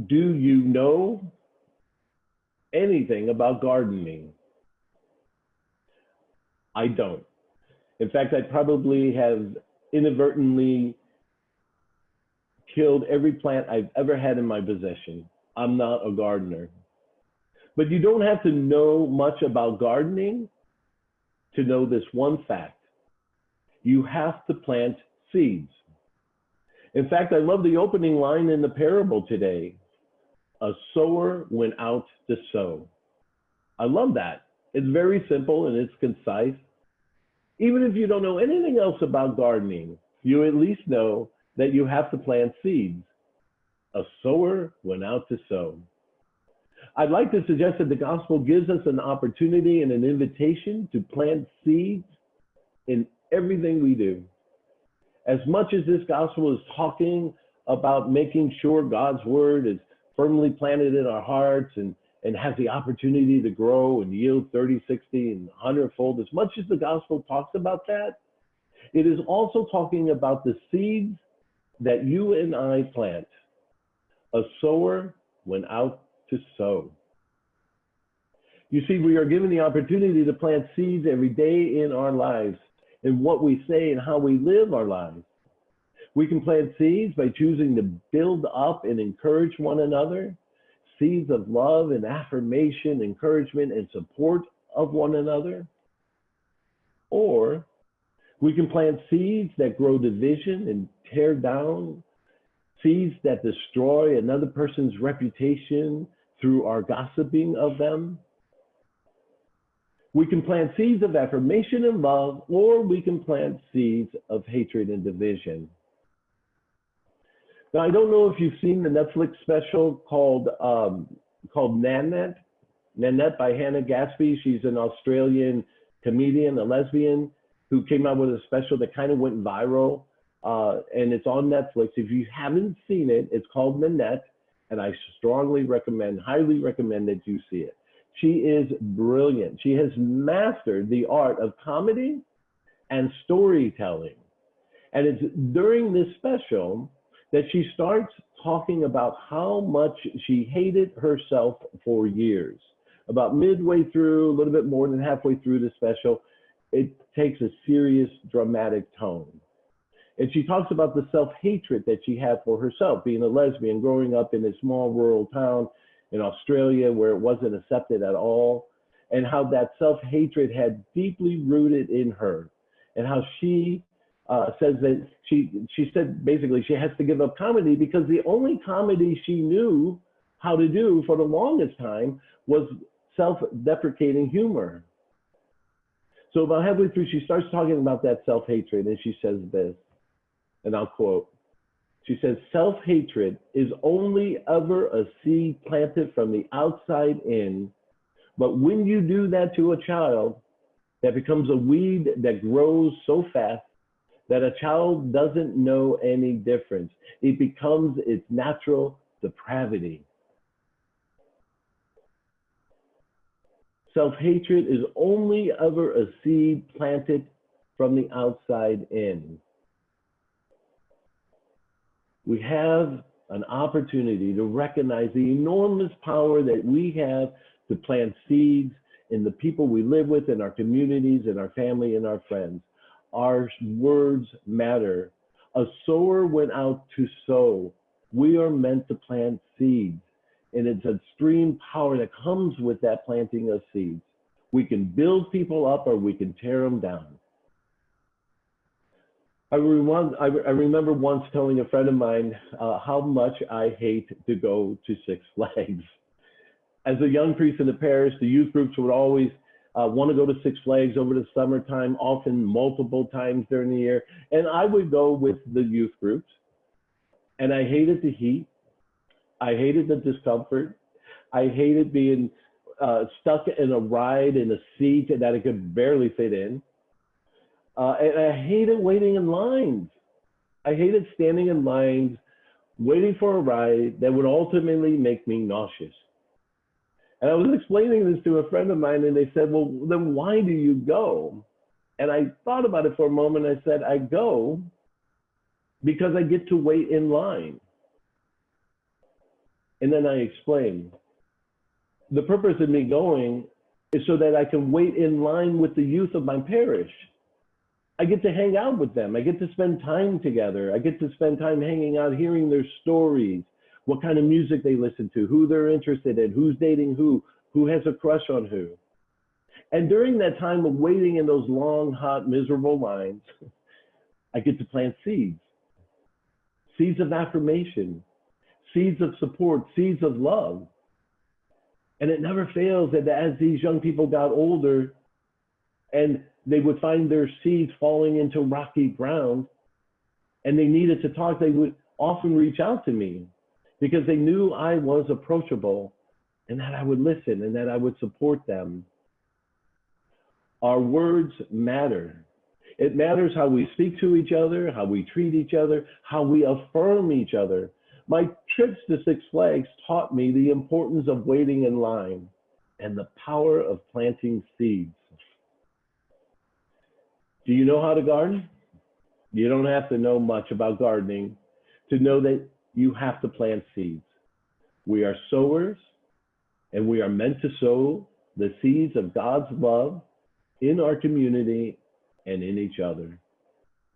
Do you know anything about gardening? I don't. In fact, I probably have inadvertently killed every plant I've ever had in my possession. I'm not a gardener. But you don't have to know much about gardening to know this one fact. You have to plant seeds. In fact, I love the opening line in the parable today. A sower went out to sow. I love that. It's very simple and it's concise. Even if you don't know anything else about gardening, you at least know that you have to plant seeds. A sower went out to sow. I'd like to suggest that the gospel gives us an opportunity and an invitation to plant seeds in everything we do. As much as this gospel is talking about making sure God's word is firmly planted in our hearts and has the opportunity to grow and yield 30, 60, and 100-fold, as much as the gospel talks about that, it is also talking about the seeds that you and I plant. A sower went out to sow. You see, we are given the opportunity to plant seeds every day in our lives, in what we say and how we live our lives. We can plant seeds by choosing to build up and encourage one another, seeds of love and affirmation, encouragement and support of one another. Or we can plant seeds that grow division and tear down, seeds that destroy another person's reputation through our gossiping of them. We can plant seeds of affirmation and love, or we can plant seeds of hatred and division. Now, I don't know if you've seen the Netflix special called Nanette by Hannah Gadsby. She's an Australian comedian, a lesbian, who came out with a special that kind of went viral, and it's on Netflix. If you haven't seen it, it's called Nanette, and I strongly recommend, highly recommend that you see it. She is brilliant. She has mastered the art of comedy and storytelling. And it's during this special that she starts talking about how much she hated herself for years. About midway through, a little bit more than halfway through the special, it takes a serious, dramatic tone. And she talks about the self-hatred that she had for herself, being a lesbian, growing up in a small rural town in Australia where it wasn't accepted at all, and how that self-hatred had deeply rooted in her, and how she says that she said basically she has to give up comedy because the only comedy she knew how to do for the longest time was self-deprecating humor. So about halfway through, she starts talking about that self-hatred, and she says this, and I'll quote, she says, self-hatred is only ever a seed planted from the outside in, but when you do that to a child, that becomes a weed that grows so fast that a child doesn't know any difference. It becomes its natural depravity. Self-hatred is only ever a seed planted from the outside in. We have an opportunity to recognize the enormous power that we have to plant seeds in the people we live with, in our communities, in our family, and our friends. Our words matter. A sower went out to sow. We are meant to plant seeds, and it's extreme power that comes with that planting of seeds. We can build people up or we can tear them down. I remember once telling a friend of mine how much I hate to go to Six Flags. As a young priest in the parish, the youth groups would always want to go to Six Flags over the summertime, often multiple times during the year. And I would go with the youth groups. And I hated the heat. I hated the discomfort. I hated being stuck in a ride in a seat that I could barely fit in. And I hated waiting in lines. I hated standing in lines, waiting for a ride that would ultimately make me nauseous. And I was explaining this to a friend of mine, and they said, well, then why do you go? And I thought about it for a moment. I said, I go because I get to wait in line. And then I explain. The purpose of me going is so that I can wait in line with the youth of my parish. I get to hang out with them. I get to spend time together. I get to spend time hanging out, hearing their stories, what kind of music they listen to, who they're interested in, who's dating who has a crush on who. And during that time of waiting in those long, hot, miserable lines, I get to plant seeds. Seeds of affirmation, seeds of support, seeds of love. And it never fails that as these young people got older and they would find their seeds falling into rocky ground and they needed to talk, they would often reach out to me because they knew I was approachable and that I would listen and that I would support them. Our words matter. It matters how we speak to each other, how we treat each other, how we affirm each other. My trips to Six Flags taught me the importance of waiting in line and the power of planting seeds. Do you know how to garden? You don't have to know much about gardening to know that you have to plant seeds. We are sowers, and we are meant to sow the seeds of God's love in our community and in each other.